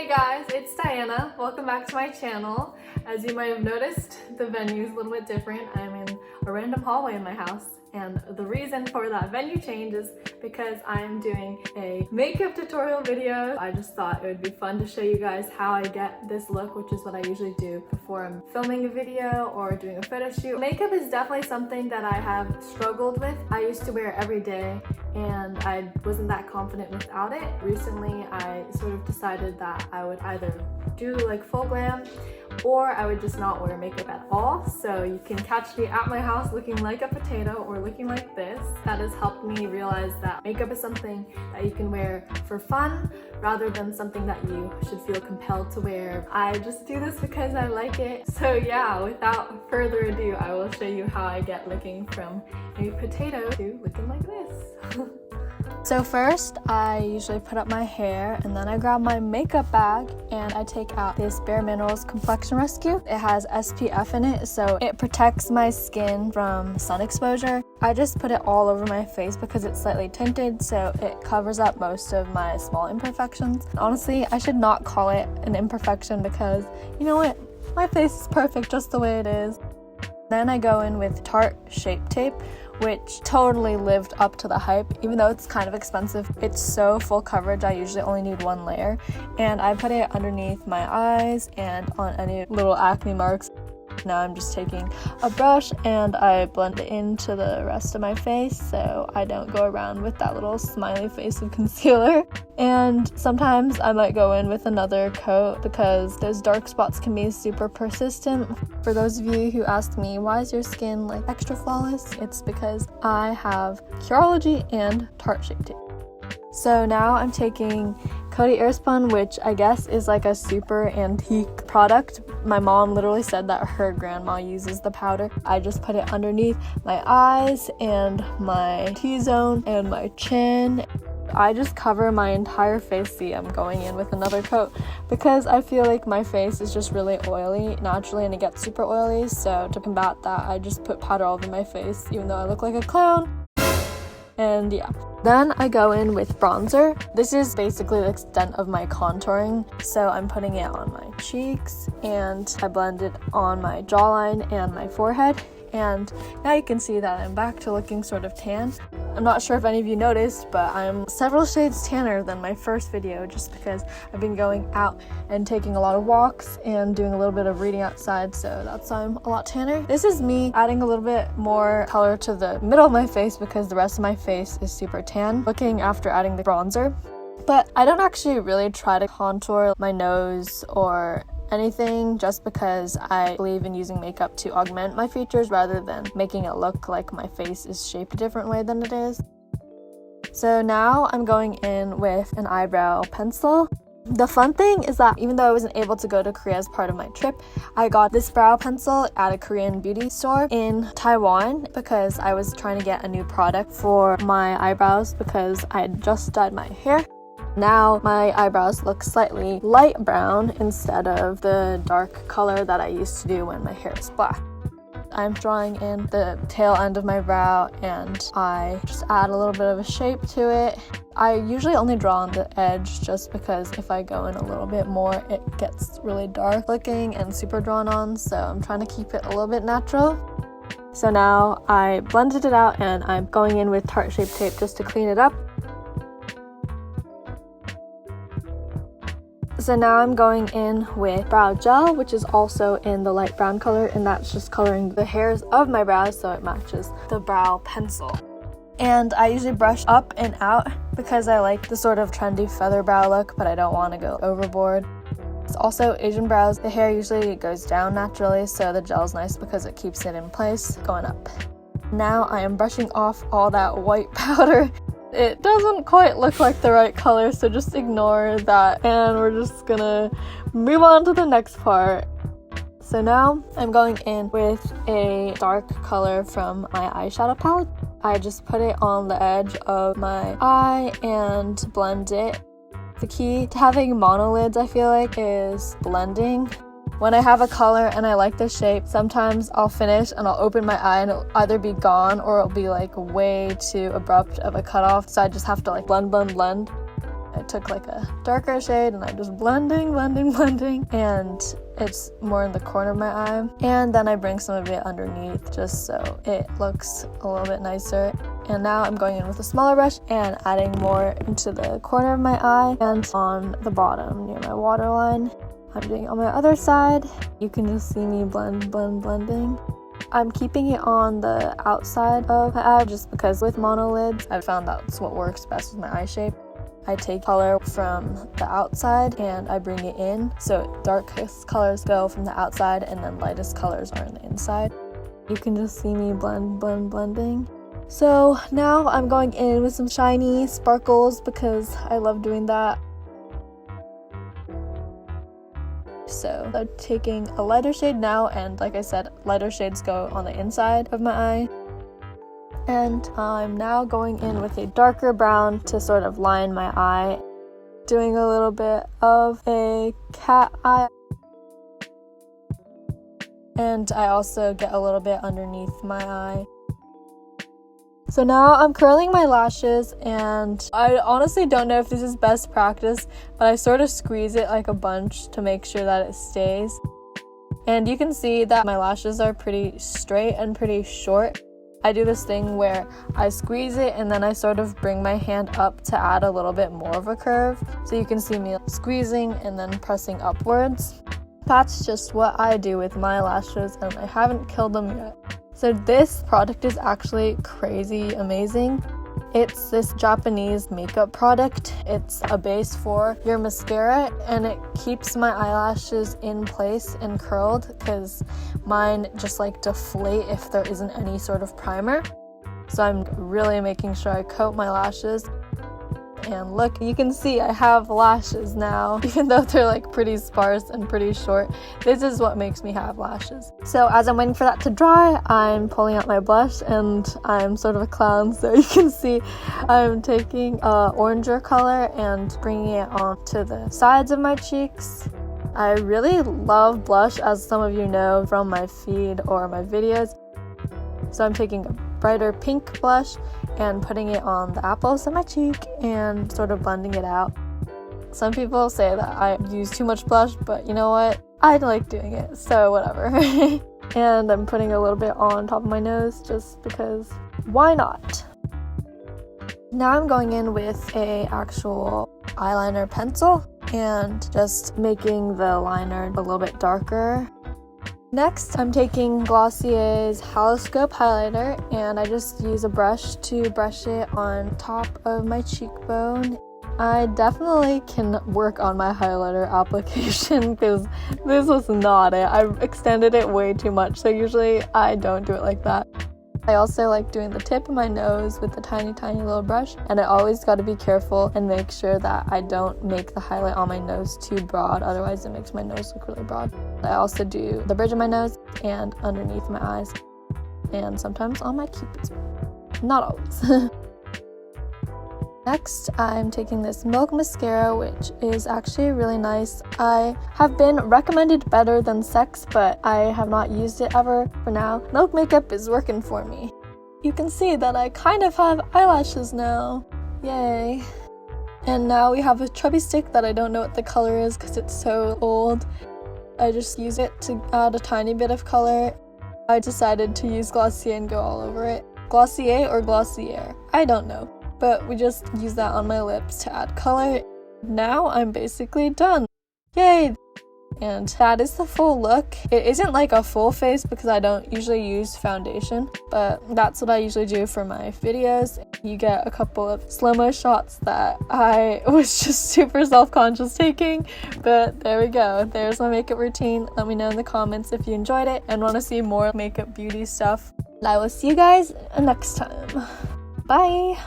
Hey guys, it's Diana. Welcome back to my channel. As you might have noticed, the venue is a little bit different. I'm in a random hallway in my house, and the reason for that venue change is because I'm doing a makeup tutorial video. I just thought it would be fun to show you guys how I get this look, which is what I usually do before I'm filming a video or doing a photo shoot. Makeup is definitely something that I have struggled with. I used to wear it every day and I wasn't that confident without it. Recently, I sort of decided that I would either do like full glam or I would just not wear makeup at all. So you can catch me at my house looking like a potato or looking like this. That has helped me realize that makeup is something that you can wear for fun rather than something that you should feel compelled to wear. I just do this because I like it. So yeah, without further ado, I will show you how I get looking from a potato to looking like this. So first, I usually put up my hair and then I grab my makeup bag and I take out this Bare Minerals Complexion Rescue. It has SPF in it, so it protects my skin from sun exposure. I just put it all over my face because it's slightly tinted, so it covers up most of my small imperfections. Honestly, I should not call it an imperfection because, you know what, my face is perfect just the way it is. Then I go in with Tarte Shape Tape, which totally lived up to the hype. Even though it's kind of expensive, it's so full coverage. I usually only need one layer, and I put it underneath my eyes and on any little acne marks. Now I'm just taking a brush and I blend it into the rest of my face so I don't go around with that little smiley face of concealer. And sometimes I might go in with another coat because those dark spots can be super persistent. For those of you who ask me, why is your skin like extra flawless? It's because I have Curology and Tarte Shape Tape. So now I'm taking Coty Airspun, which I guess is like a super antique product. My mom literally said that her grandma uses the powder. I just put it underneath my eyes and my T-zone and my chin. I just cover my entire face. See, I'm going in with another coat because I feel like my face is just really oily naturally and it gets super oily. So to combat that, I just put powder all over my face even though I look like a clown. And yeah. Then I go in with bronzer. This is basically the extent of my contouring. So I'm putting it on my cheeks and I blend it on my jawline and my forehead. And now you can see that I'm back to looking sort of tan. I'm not sure if any of you noticed, but I'm several shades tanner than my first video just because I've been going out and taking a lot of walks and doing a little bit of reading outside, so that's why I'm a lot tanner. This is me adding a little bit more color to the middle of my face because the rest of my face is super tan, looking after adding the bronzer. But I don't actually really try to contour my nose or anything just because I believe in using makeup to augment my features rather than making it look like my face is shaped a different way than it is. So now I'm going in with an eyebrow pencil. The fun thing is that even though I wasn't able to go to Korea as part of my trip, I got this brow pencil at a Korean beauty store in Taiwan because I was trying to get a new product for my eyebrows because I had just dyed my hair. Now my eyebrows look slightly light brown instead of the dark color that I used to do when my hair is black. I'm drawing in the tail end of my brow and I just add a little bit of a shape to it. I usually only draw on the edge just because if I go in a little bit more, it gets really dark looking and super drawn on, so I'm trying to keep it a little bit natural. So now I blended it out and I'm going in with Tarte Shape Tape just to clean it up. So now I'm going in with brow gel, which is also in the light brown color, and that's just coloring the hairs of my brows so it matches the brow pencil. And I usually brush up and out because I like the sort of trendy feather brow look, but I don't want to go overboard. It's also Asian brows. The hair usually goes down naturally, so the gel is nice because it keeps it in place going up. Now I am brushing off all that white powder. It doesn't quite look like the right color, so just ignore that and we're just gonna move on to the next part. So now I'm going in with a dark color from my eyeshadow palette. I just put it on the edge of my eye and blend it. The key to having monolids, I feel like, is blending. When I have a color and I like the shape, sometimes I'll finish and I'll open my eye and it'll either be gone or it'll be like way too abrupt of a cutoff, so I just have to like blend. I took took like a darker shade and I'm just blending, and it's more in the corner of my eye. And then I bring some of it underneath just so it looks a little bit nicer. And now I'm going in with a smaller brush and adding more into the corner of my eye and on the bottom near my waterline. I'm doing it on my other side. You can just see me blending. I'm keeping it on the outside of my eye just because with monolids, I've found that's what works best with my eye shape. I take color from the outside and I bring it in. So darkest colors go from the outside and then lightest colors are on the inside. You can just see me blending. So now I'm going in with some shiny sparkles because I love doing that. So I'm taking a lighter shade now, and like I said, lighter shades go on the inside of my eye. And I'm now going in with a darker brown to sort of line my eye, doing a little bit of a cat eye. And I also get a little bit underneath my eye. So now I'm curling my lashes, and I honestly don't know if this is best practice, but I sort of squeeze it like a bunch to make sure that it stays. And you can see that my lashes are pretty straight and pretty short. I do this thing where I squeeze it and then I sort of bring my hand up to add a little bit more of a curve. So you can see me squeezing and then pressing upwards. That's just what I do with my lashes, and I haven't killed them yet. So this product is actually crazy amazing. It's this Japanese makeup product. It's a base for your mascara, and it keeps my eyelashes in place and curled because mine just like deflate if there isn't any sort of primer. So I'm really making sure I coat my lashes. And look, you can see I have lashes now, even though they're like pretty sparse and pretty short. This is what makes me have lashes. So as I'm waiting for that to dry, I'm pulling out my blush, and I'm sort of a clown, so you can see I'm taking a oranger color and bringing it onto the sides of my cheeks. I really love blush, as some of you know from my feed or my videos. So I'm taking a brighter pink blush and putting it on the apples of my cheek and sort of blending it out. Some people say that I use too much blush, but you know what? I like doing it, so whatever. And I'm putting a little bit on top of my nose just because why not? Now I'm going in with a actual eyeliner pencil and just making the liner a little bit darker. Next, I'm taking Glossier's Holoscope highlighter, and I just use a brush to brush it on top of my cheekbone. I definitely can work on my highlighter application because this was not it. I extended it way too much, so usually I don't do it like that. I also like doing the tip of my nose with a tiny little brush, and I always got to be careful and make sure that I don't make the highlight on my nose too broad, otherwise it makes my nose look really broad. I also do the bridge of my nose and underneath my eyes, and sometimes on my cupid's bow. Not always. Next, I'm taking this Milk mascara, which is actually really nice. I have been recommended better than Sex, but I have not used it ever for now. Milk makeup is working for me. You can see that I kind of have eyelashes now. Yay. And now we have a chubby stick that I don't know what the color is because it's so old. I just use it to add a tiny bit of color. I decided to use Glossier and go all over it. Glossier or Glossier? I don't know. But we just use that on my lips to add color. Now I'm basically done. Yay! And that is the full look. It isn't like a full face because I don't usually use foundation, but that's what I usually do for my videos. You get a couple of slow-mo shots that I was just super self-conscious taking, but there we go. There's my makeup routine. Let me know in the comments if you enjoyed it and want to see more makeup beauty stuff. And I will see you guys next time. Bye!